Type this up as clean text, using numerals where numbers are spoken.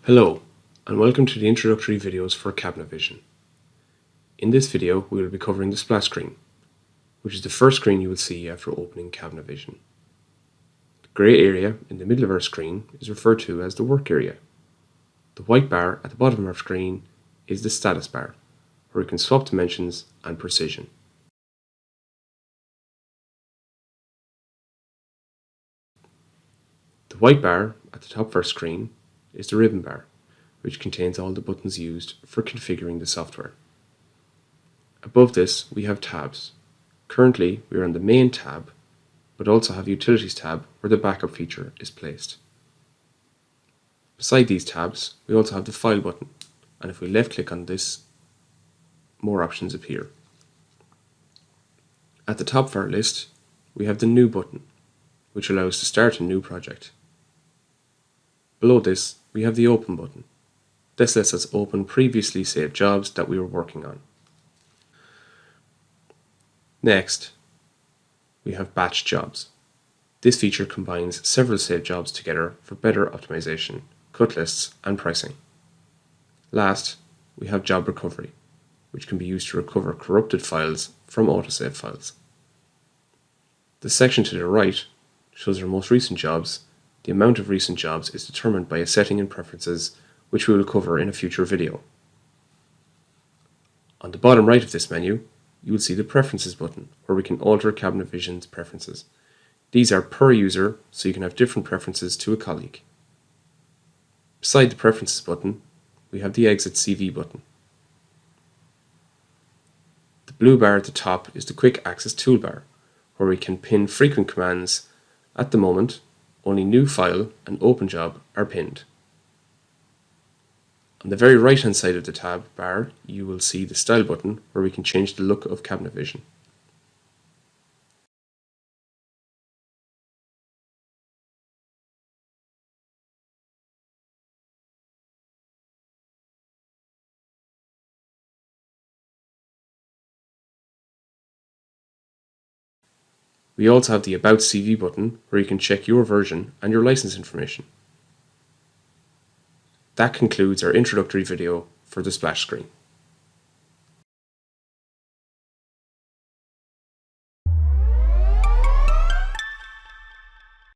Hello, and welcome to the introductory videos for Cabinavision. In this video, we will be covering the splash screen, which is the first screen you will see after opening Cabinavision. The grey area in the middle of our screen is referred to as the work area. The white bar at the bottom of our screen is the status bar, where we can swap dimensions and precision. The white bar at the top of our screen is the ribbon bar, which contains all the buttons used for configuring the software. Above this, we have tabs. Currently, we are on the main tab, but also have Utilities tab where the backup feature is placed. Beside these tabs, we also have the File button, and if we left click on this, more options appear. At the top of our list, we have the New button, which allows us to start a new project. Below this, we have the Open button. This lets us open previously saved jobs that we were working on. Next, we have Batch jobs. This feature combines several saved jobs together for better optimization, cut lists, and pricing. Last, we have Job Recovery, which can be used to recover corrupted files from autosave files. The section to the right shows our most recent jobs. The amount of recent jobs is determined by a setting in Preferences, which we will cover in a future video. On the bottom right of this menu, you will see the Preferences button, where we can alter Cabinavision's preferences. These are per user, so you can have different preferences to a colleague. Beside the Preferences button, we have the Exit CV button. The blue bar at the top is the Quick Access toolbar, where we can pin frequent commands. At the moment, only New File and Open Job are pinned. On the very right hand side of the tab bar, you will see the Style button, where we can change the look of Cabinavision. We also have the About CV button, where you can check your version and your license information. That concludes our introductory video for the splash screen.